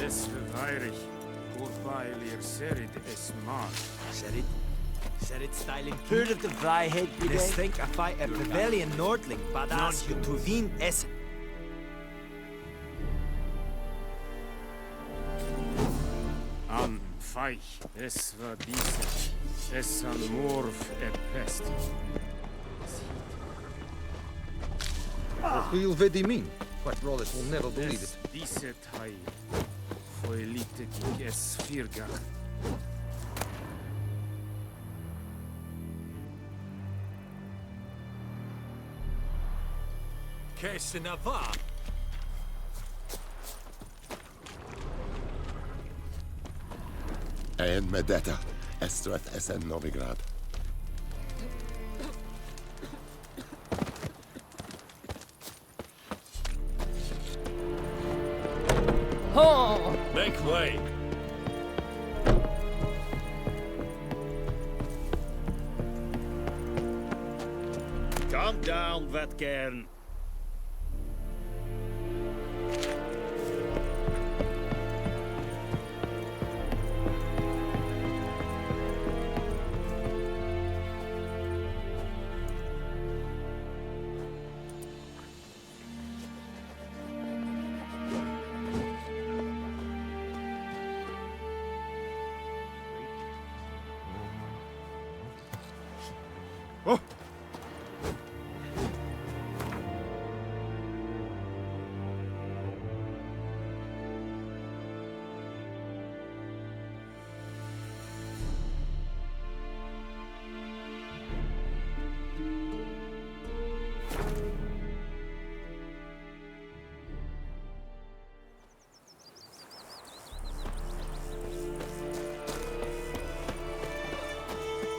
Es verweirig. Urbaelir serid es mar. Serit styling Heard of the Vryhead This Brigade? think I fight a Bavelian Nordling, badass you to win es. An feich. Es war diese. Es an morv e pest. You'll vedimin. But Rollis will never believe it. Diese tai. Foelite gig es virgach. Kesinava. En med detta, Estrath SN Novigrad. Oh! Make way. Calm down, Vetgern.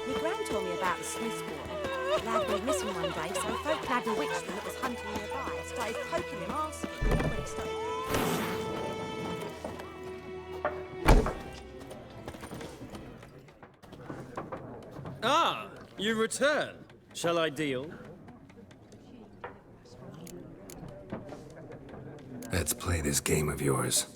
My gran told me about the Swiss boy. Lad went missing one day, so folk lad bewitched him that was hunting nearby. Started poking him, asking him when he started. Ah, you return. Shall I deal? Let's play this game of yours.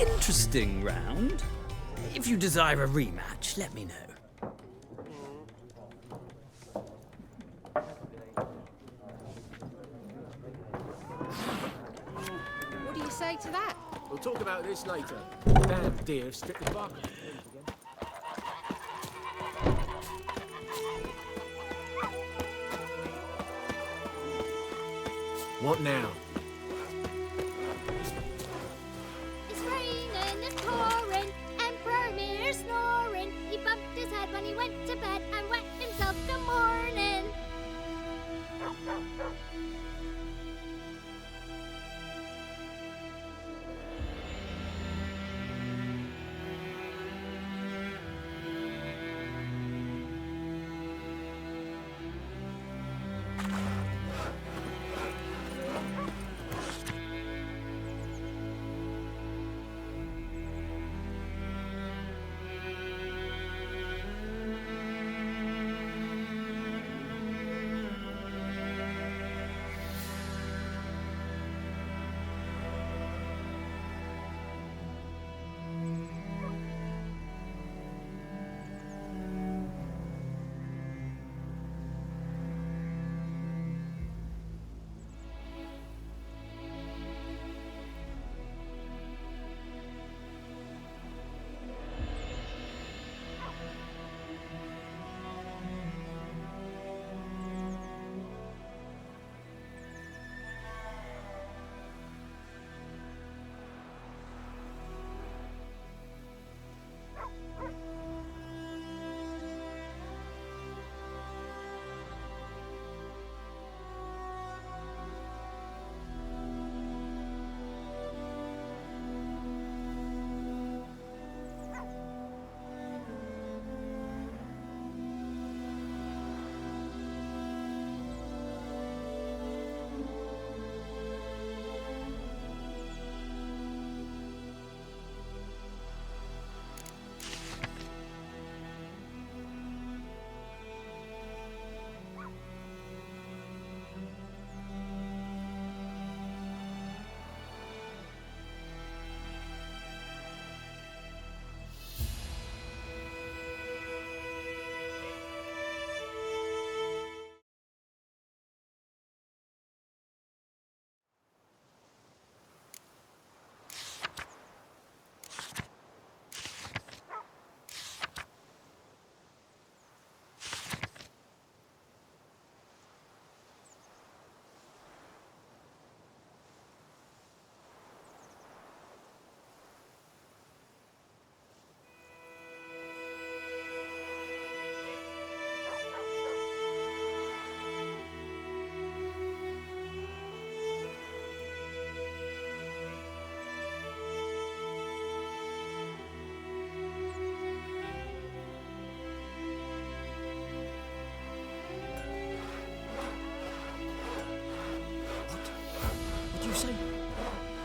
interesting round. If you desire a rematch, let me know. What do you say to that? We'll talk about this later. Damn deer stripped the bark. What now? It's raining, it's pouring, Emperor Mirror snoring. He bumped his head when he went to bed and wet himself till morning.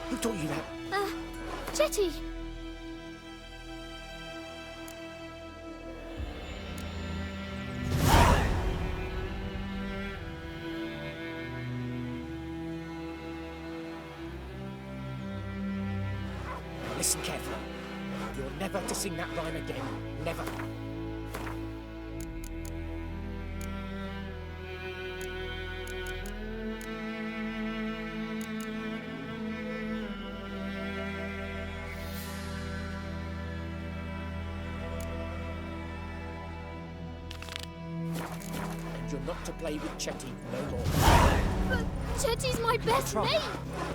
Who taught you that? Jetty! Listen carefully. You're never to sing that rhyme again. Never. And you're not to play with Chetty no more. But Chetty's my best mate!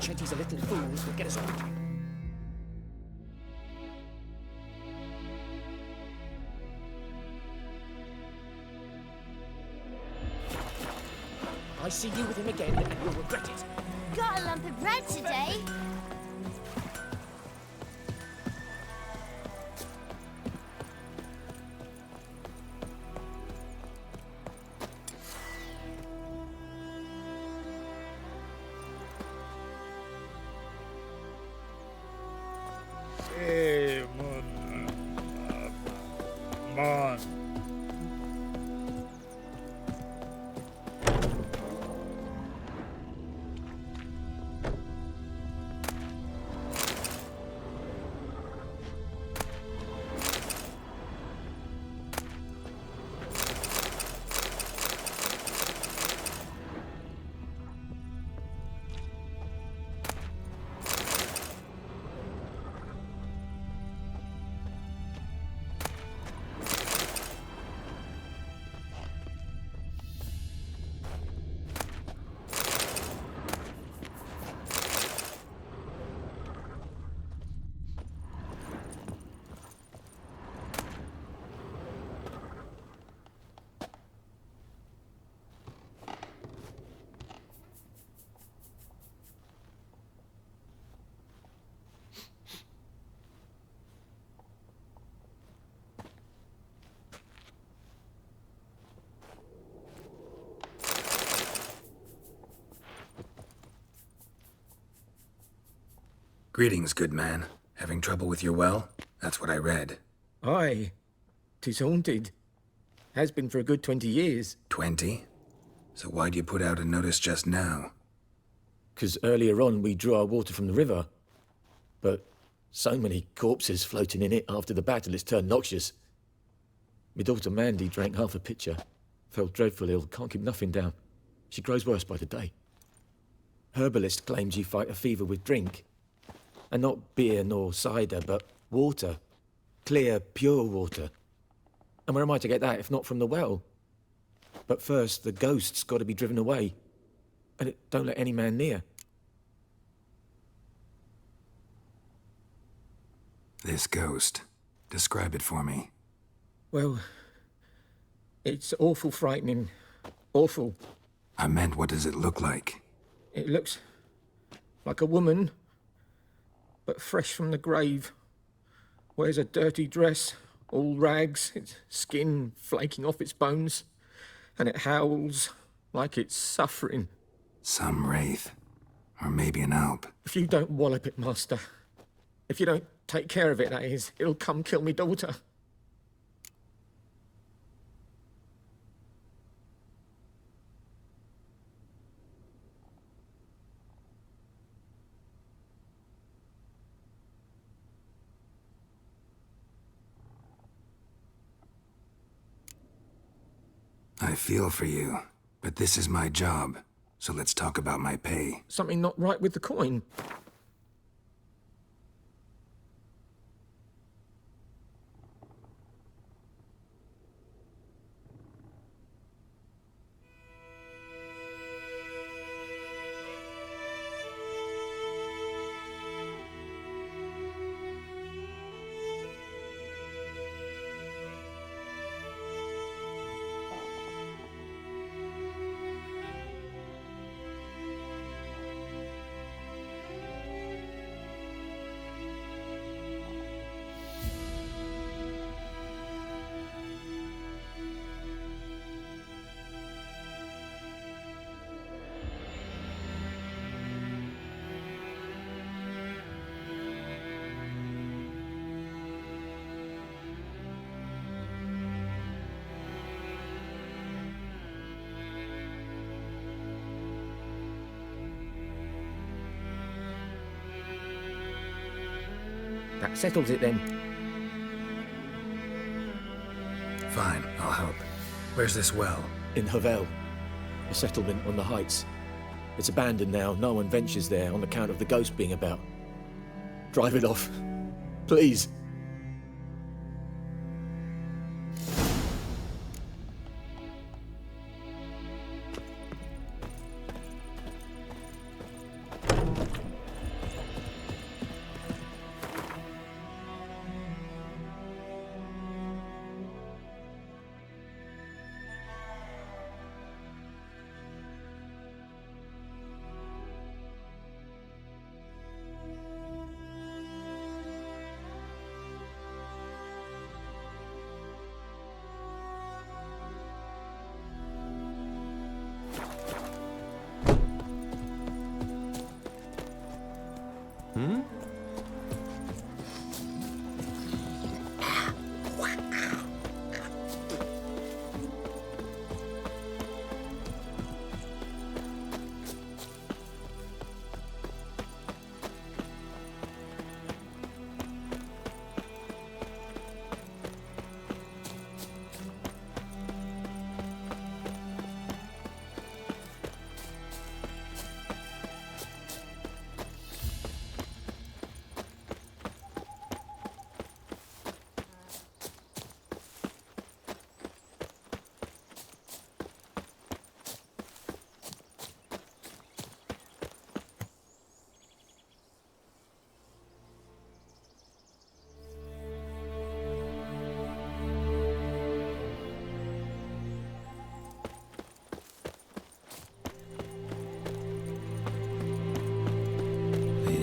Chetty's a little fool who'll get us all. I see you with him again, and you'll regret it. Got a lump of bread today. Hey, man. Greetings, good man. Having trouble with your well? That's what I read. Aye. 'Tis haunted. Has been for a good 20 years. 20? So why'd you put out a notice just now? 'Cause earlier on we drew our water from the river. But so many corpses floating in it after the battle it's turned noxious. My daughter Mandy drank half a pitcher. Fell dreadful ill, can't keep nothing down. She grows worse by the day. Herbalist claims you fight a fever with drink. And not beer nor cider, but water. Clear, pure water. And where am I to get that if not from the well? But first, the ghost's got to be driven away. And it don't let any man near. This ghost. Describe it for me. Well, it's awful frightening. Awful. I meant, what does it look like? It looks like a woman, but fresh from the grave. Wears a dirty dress, all rags, its skin flaking off its bones, and it howls like it's suffering. Some wraith. Or maybe an alp. If you don't wallop it, Master, if you don't take care of it, that is, it'll come kill me daughter. I feel for you, but this is my job, so let's talk about my pay. Something not right with the coin. That settles it then. Fine, I'll help. Where's this well? In Havel, a settlement on the heights. It's abandoned now. No one ventures there on account of the ghost being about. Drive it off, please.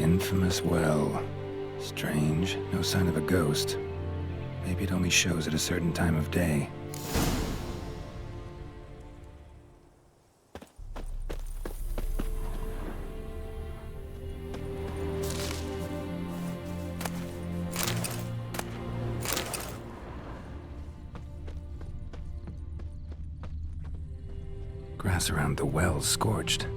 Infamous well. Strange, no sign of a ghost. Maybe it only shows at a certain time of day. Grass around the well's scorched.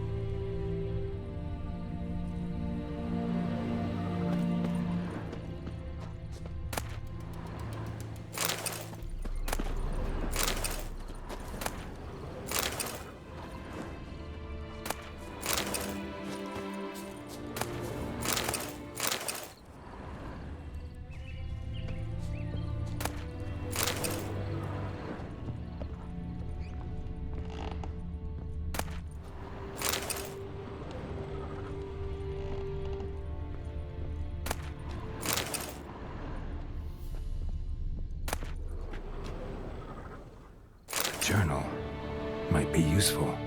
Journal might be useful.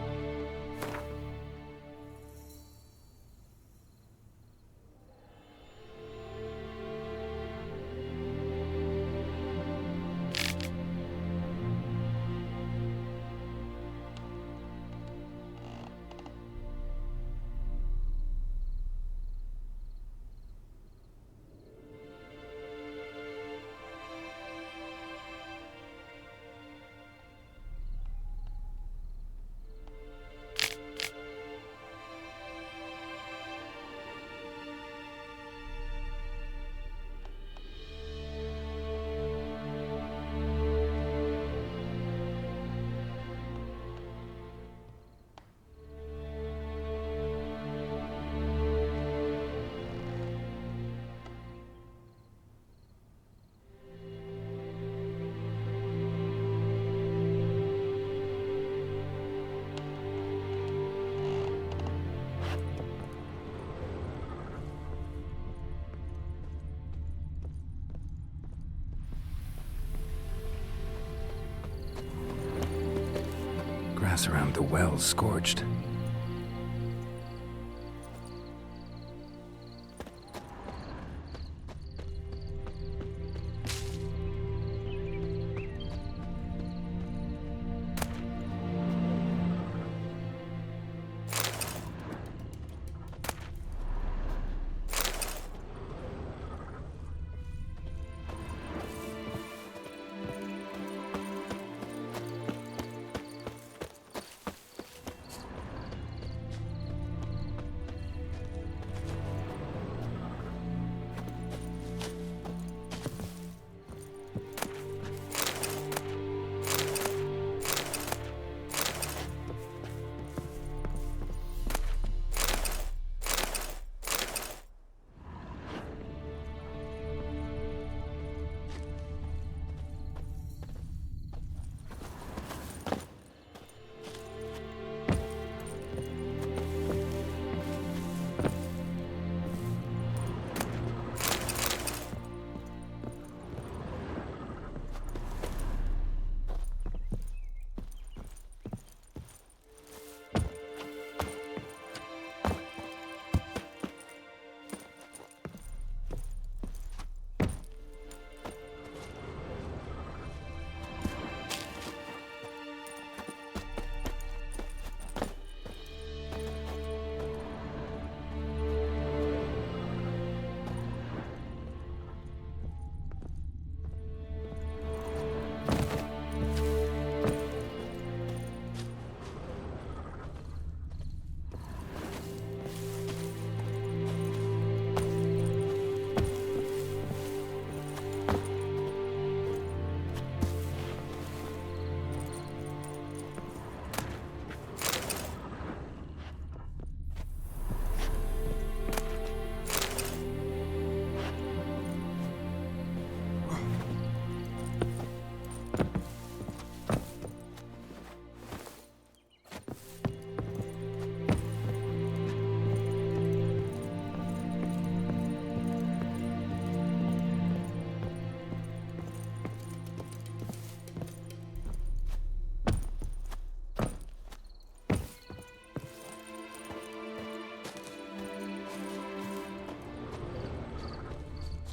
Grass around the well's scorched.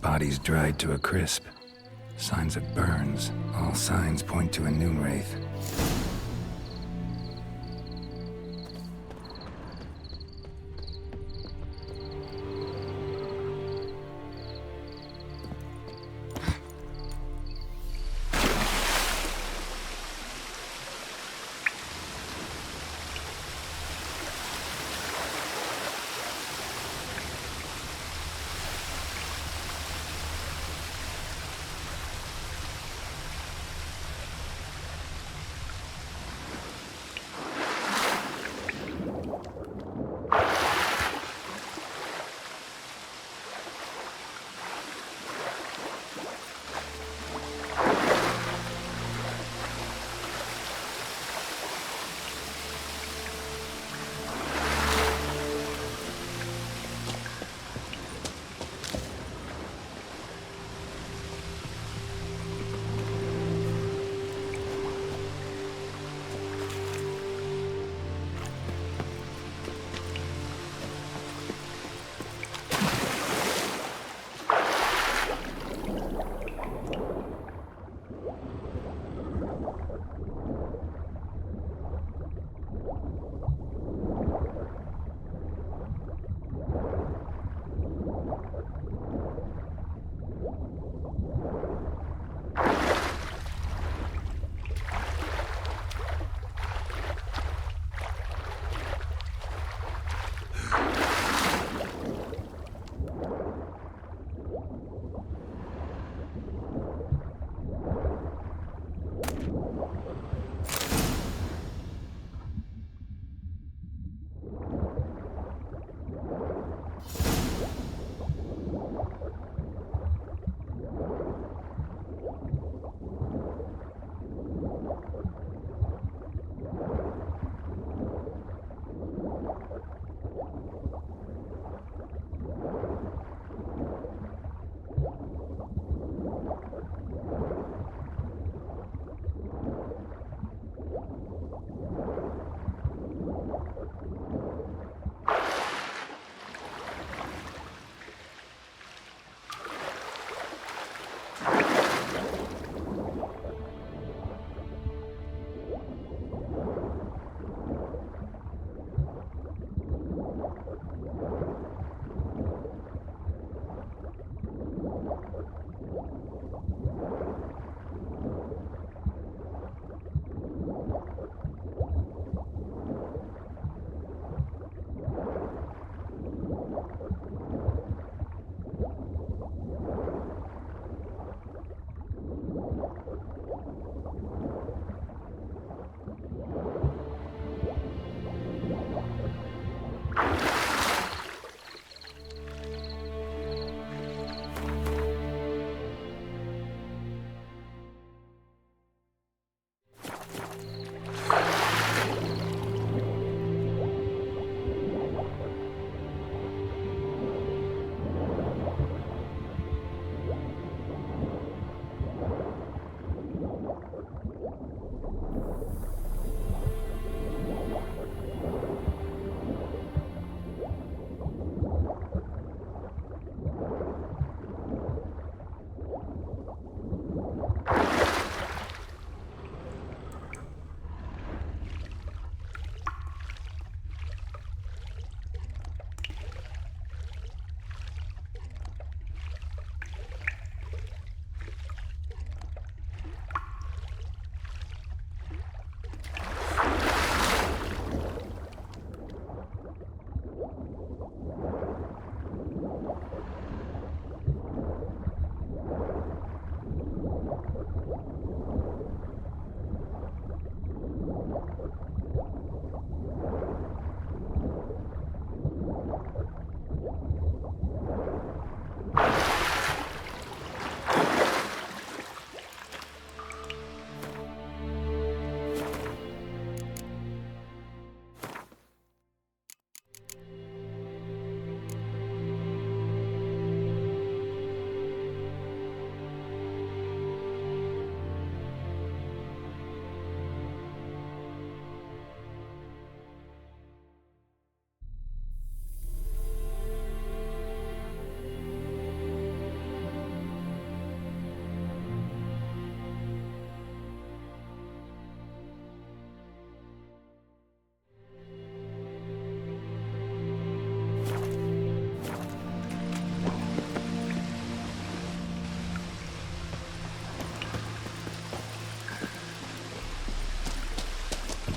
Bodies dried to a crisp. Signs of burns. All signs point to a noon wraith.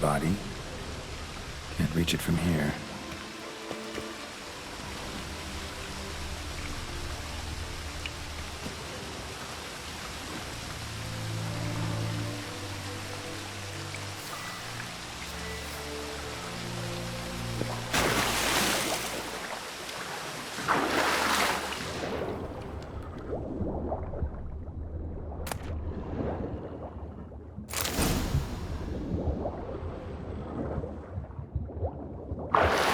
Body. Can't reach it from here. You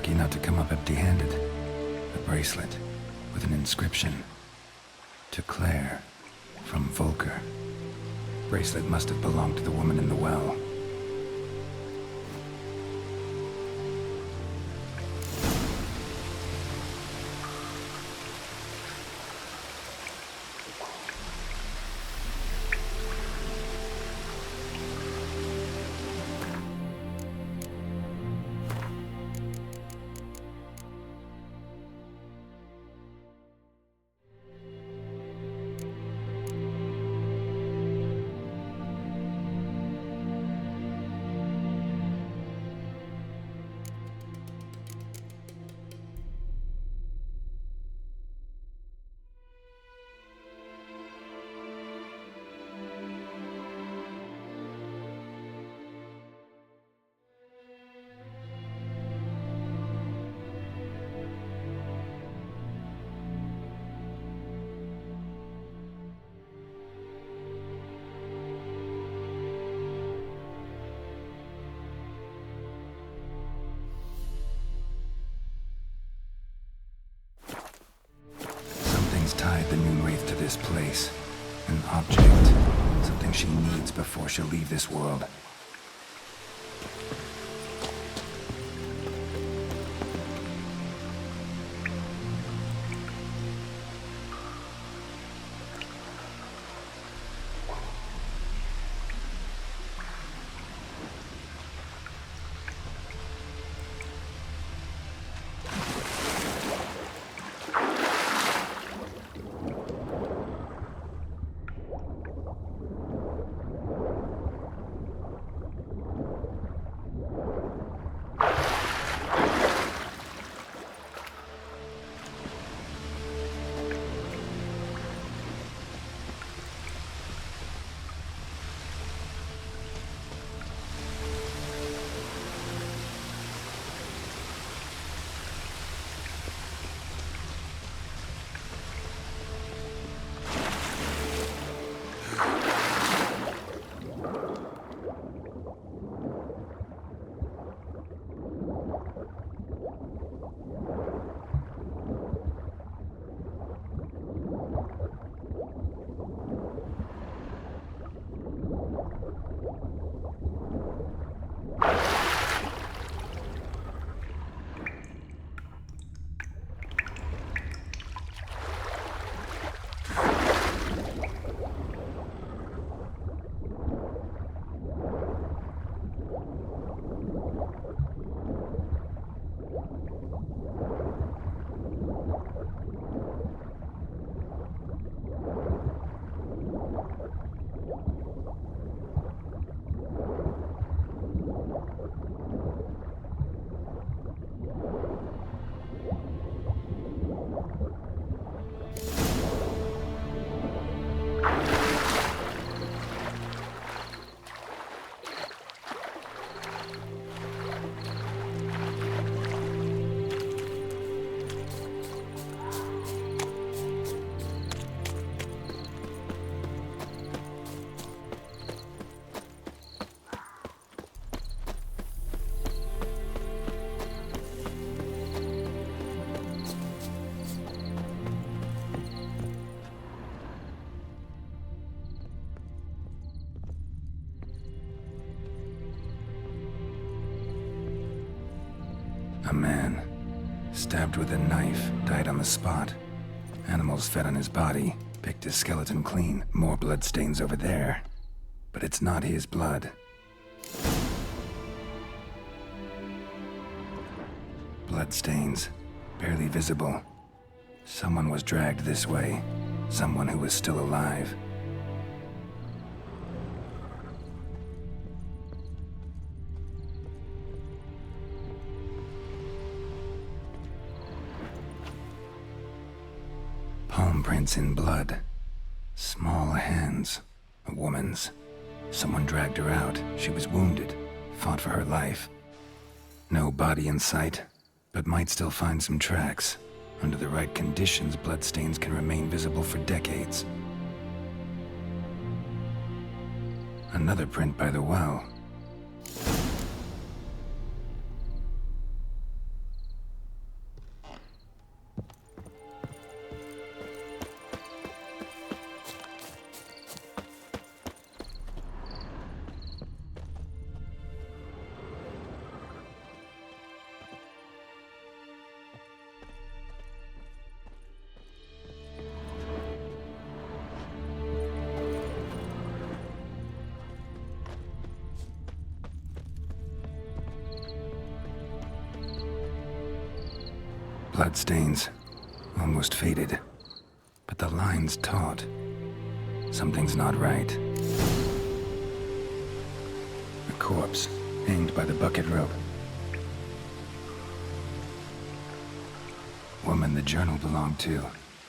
lucky not to come up empty-handed. A bracelet with an inscription. To Claire, from Volker. Bracelet must have belonged to the woman in the well. Tied the Noon Wraith to this place. An object. Something she needs before she'll leave this world. A man, stabbed with a knife, died on the spot. Animals fed on his body, picked his skeleton clean. More bloodstains over there. But it's not his blood. Bloodstains, barely visible. Someone was dragged this way. Someone who was still alive. Palm prints in blood. Small hands. A woman's. Someone dragged her out. She was wounded. Fought for her life. No body in sight, but might still find some tracks. Under the right conditions, bloodstains can remain visible for decades. Another print by the well. Bloodstains. Almost faded. But the line's taut. Something's not right. A corpse, hanged by the bucket rope. Woman the journal belonged to.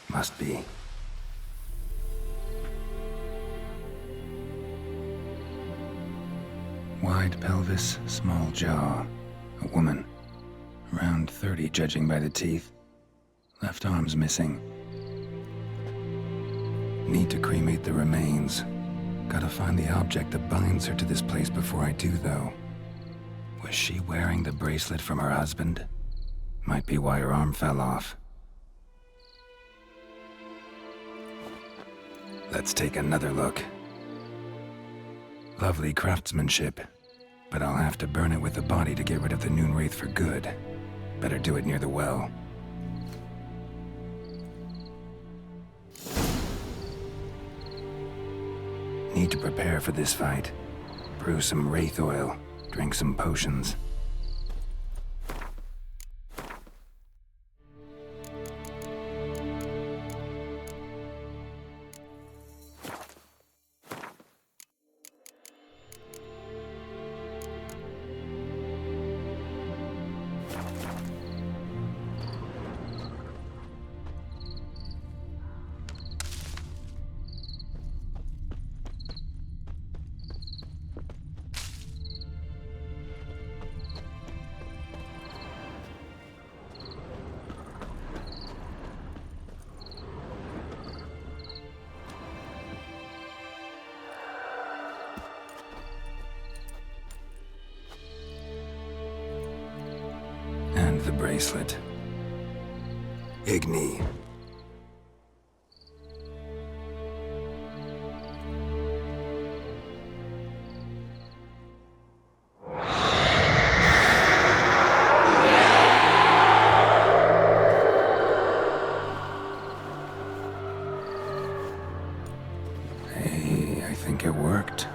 Must be. Wide pelvis, small jaw. A woman. Around 30, judging by the teeth. Left arm's missing. Need to cremate the remains. Gotta find the object that binds her to this place before I do, though. Was she wearing the bracelet from her husband? Might be why her arm fell off. Let's take another look. Lovely craftsmanship, but I'll have to burn it with the body to get rid of the Noon Wraith for good. Better do it near the well. Need to prepare for this fight. Brew some wraith oil, drink some potions. And the bracelet. Igni. Hey, I think it worked.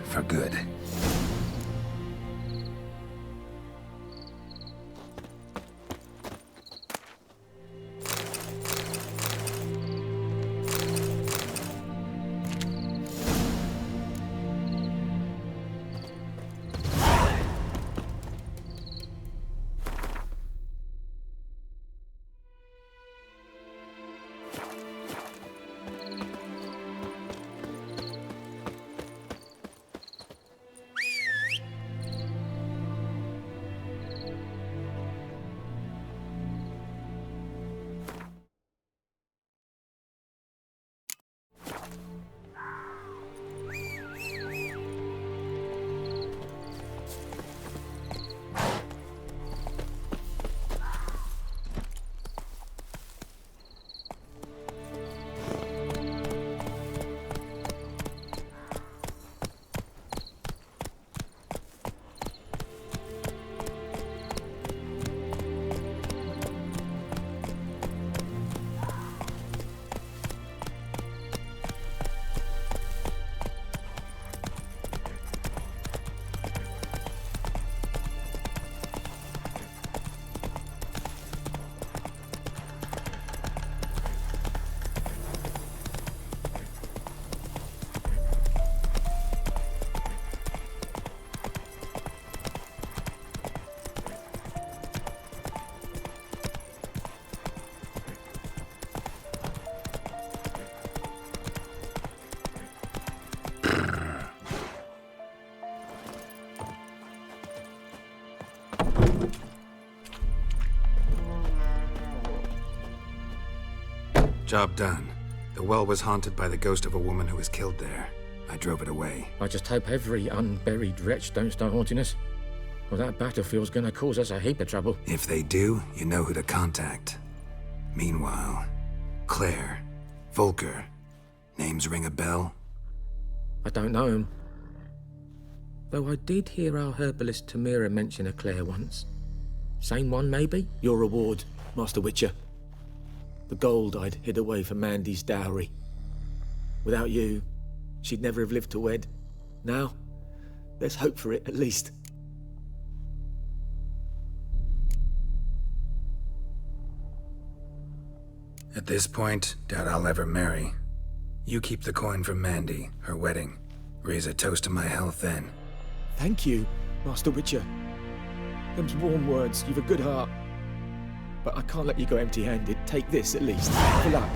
For good. Job done. The well was haunted by the ghost of a woman who was killed there. I drove it away. I just hope every unburied wretch don't start haunting us. Well, that battlefield's gonna cause us a heap of trouble. If they do, you know who to contact. Meanwhile, Claire, Volker, names ring a bell? I don't know him. Though I did hear our herbalist Tamira mention a Claire once. Same one, maybe? Your reward, Master Witcher. The gold I'd hid away for Mandy's dowry. Without you, she'd never have lived to wed. Now, there's hope for it, at least. At this point, doubt I'll ever marry. You keep the coin from Mandy, her wedding. Raise a toast to my health then. Thank you, Master Witcher. Them's warm words, you've a good heart. But I can't let you go empty-handed. Take this, at least. Good luck.